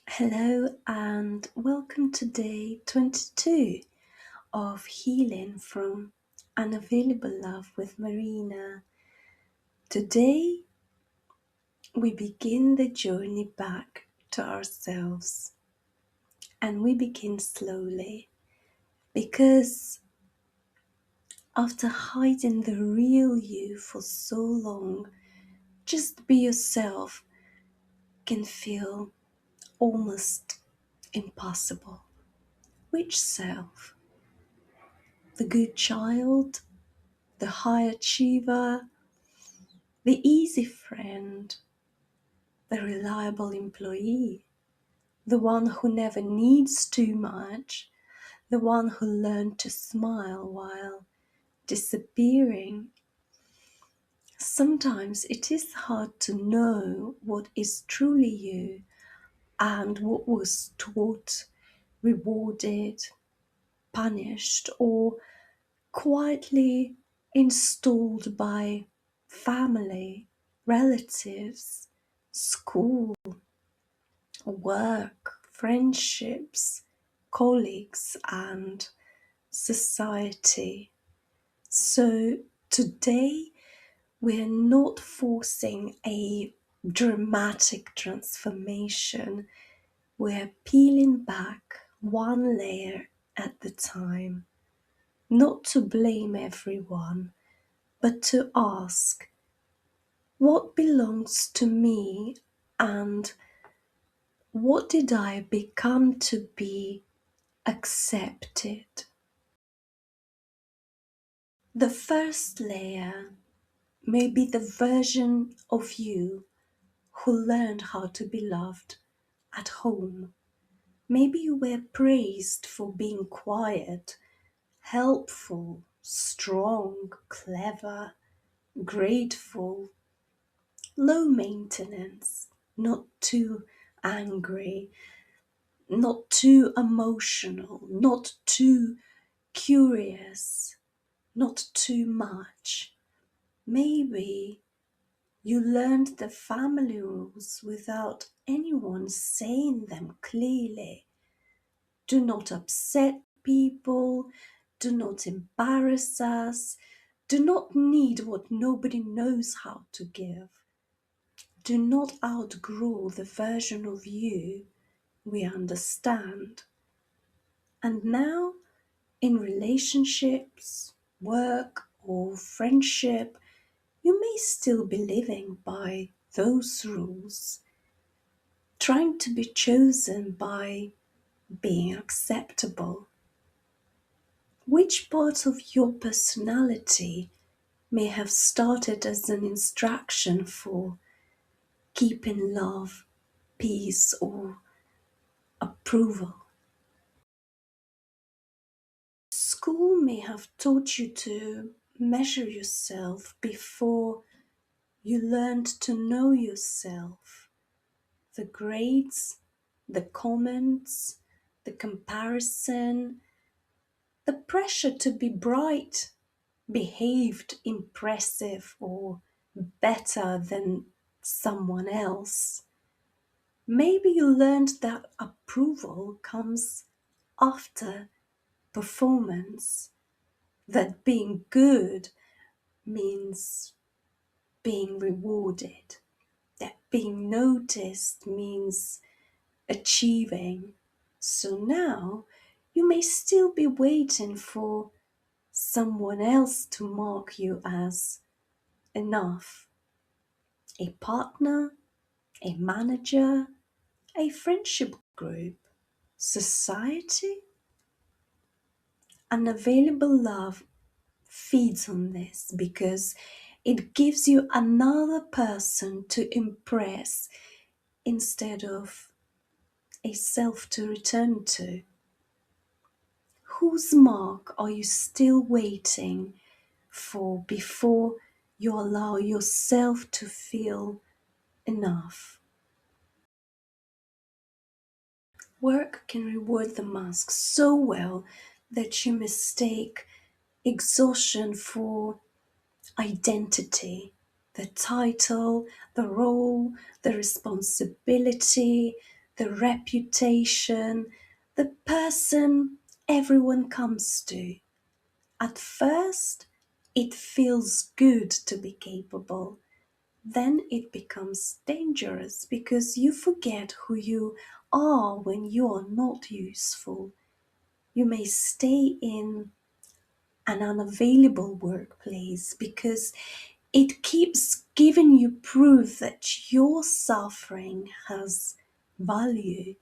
Hello and welcome to day 22 of Healing from Unavailable Love with Marina. Today we begin the journey back to ourselves and we begin slowly because after hiding the real you for so long, just be yourself can feel almost impossible. Which self? The good child? The high achiever, the easy friend, the reliable employee, the one who never needs too much, the one who learned to smile while disappearing. Sometimes it is hard to know what is truly you and what was taught, rewarded, punished, or quietly installed by family, relatives, school, work, friendships, colleagues, and society. So today we're not forcing a dramatic transformation, we're peeling back one layer at the time, not to blame everyone but to ask, what belongs to me and what did I become to be accepted? The first layer may be the version of you who learned how to be loved at home. Maybe you were praised for being quiet, helpful, strong, clever, grateful, low maintenance, not too angry, not too emotional, not too curious, not too much. Maybe you learned the family rules without anyone saying them clearly. Do not upset people, do not embarrass us, do not need what nobody knows how to give. Do not outgrow the version of you we understand. And now, in relationships, work, or friendship, you may still be living by those rules, trying to be chosen by being acceptable. Which part of your personality may have started as an instruction for keeping love, peace, or approval? School may have taught you to measure yourself before you learned to know yourself. The grades, the comments, the comparison, the pressure to be bright, behaved, impressive, or better than someone else. Maybe you learned that approval comes after performance, that being good means being rewarded, that being noticed means achieving. So now you may still be waiting for someone else to mark you as enough. A partner, a manager, a friendship group, society. Unavailable love feeds on this because it gives you another person to impress instead of a self to return to. Whose mark are you still waiting for before you allow yourself to feel enough? Work can reward the mask so well that you mistake exhaustion for identity, the title, the role, the responsibility, the reputation, the person everyone comes to. At first, it feels good to be capable. Then it becomes dangerous because you forget who you are when you are not useful. You may stay in an unavailable workplace because it keeps giving you proof that your suffering has value.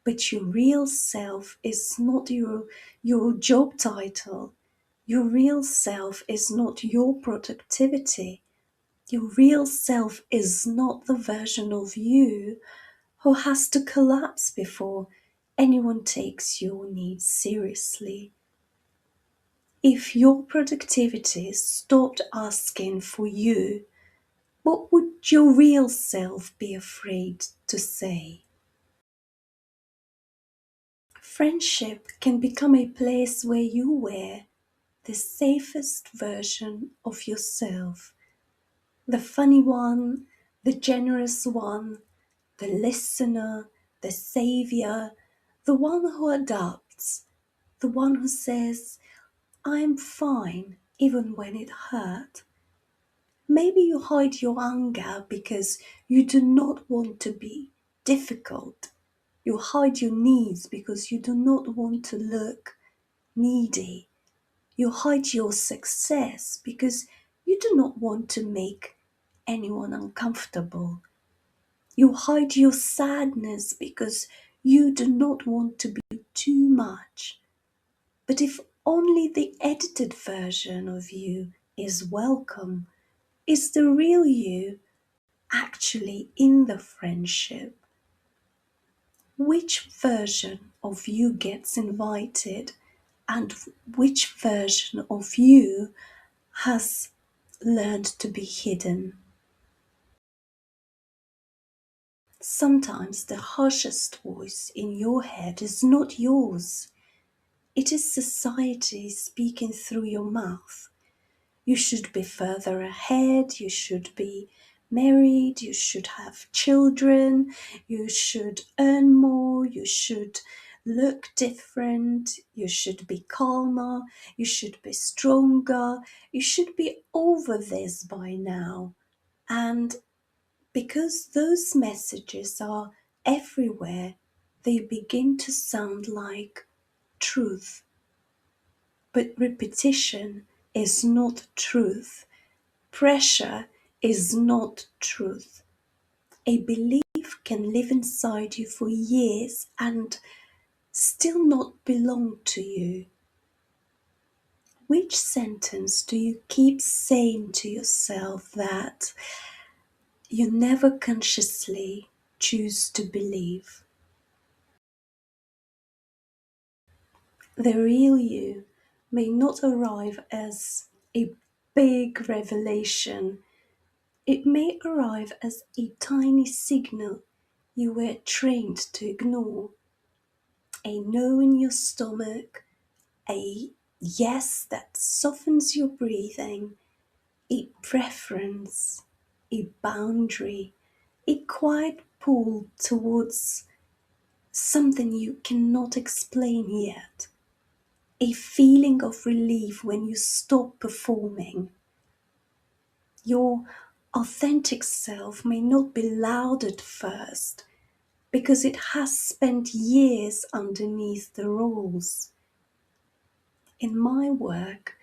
But your real self is not your job title. Your real self is not your productivity. Your real self is not the version of you who has to collapse before anyone takes your needs seriously. If your productivity stopped asking for you, what would your real self be afraid to say? Friendship can become a place where you wear the safest version of yourself, the funny one, the generous one, the listener, the savior, the one who adapts, the one who says, I'm fine even when it hurt. Maybe you hide your anger because you do not want to be difficult. You hide your needs because you do not want to look needy. You hide your success because you do not want to make anyone uncomfortable. You hide your sadness because you do not want to be too much. But if only the edited version of you is welcome, is the real you actually in the friendship? Which version of you gets invited and which version of you has learned to be hidden? Sometimes the harshest voice in your head is not yours. It is society speaking through your mouth. You should be further ahead, you should be married, you should have children, you should earn more, you should look different, you should be calmer, you should be stronger, you should be over this by now. And because those messages are everywhere, they begin to sound like truth. But repetition is not truth. Pressure is not truth. A belief can live inside you for years and still not belong to you. Which sentence do you keep saying to yourself that you never consciously choose to believe? The real you may not arrive as a big revelation. It may arrive as a tiny signal you were trained to ignore. A no in your stomach, a yes that softens your breathing, a preference, a boundary, a quiet pull towards something you cannot explain yet, a feeling of relief when you stop performing. Your authentic self may not be loud at first because it has spent years underneath the rules. In my work,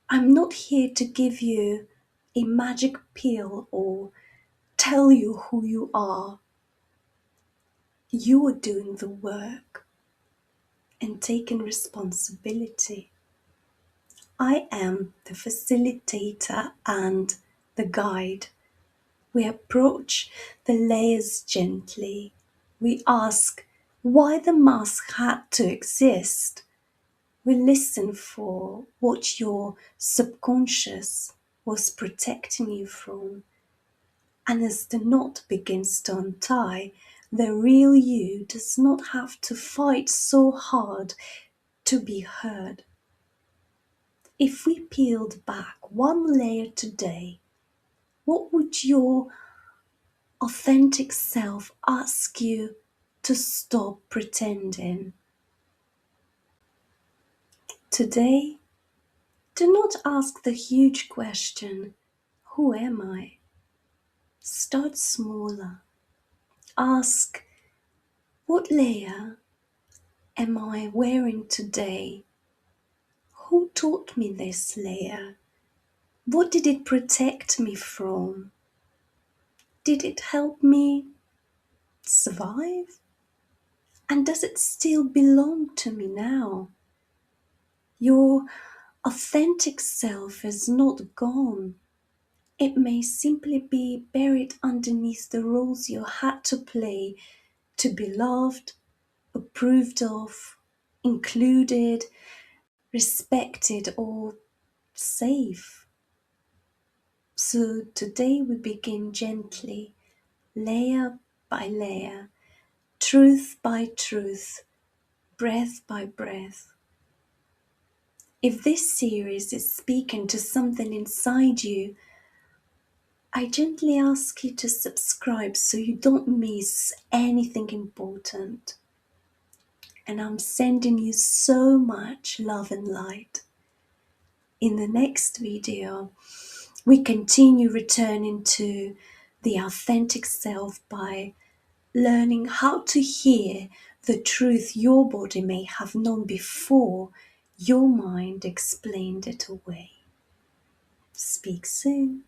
I'm not here to give you a magic pill or tell you who you are. You are doing the work and taking responsibility. I am the facilitator and the guide. We approach the layers gently. We ask why the mask had to exist. We listen for what your subconscious was protecting you from. And as the knot begins to untie, the real you does not have to fight so hard to be heard. If we peeled back one layer today, what would your authentic self ask you to to stop pretending. Today, do not ask the huge question, who am I? Start smaller. Ask, what layer am I wearing today? Who taught me this layer? What did it protect me from? Did it help me survive? And does it still belong to me now? Your authentic self is not gone. It may simply be buried underneath the roles you had to play to be loved, approved of, included, respected, or safe. So today we begin gently, layer by layer, truth by truth, breath by breath. If this series is speaking to something inside you, I gently ask you to subscribe so you don't miss anything important. And I'm sending you so much love and light. In the next video, we continue returning to the authentic self by learning how to hear the truth your body may have known before your mind explained it away. Speak soon.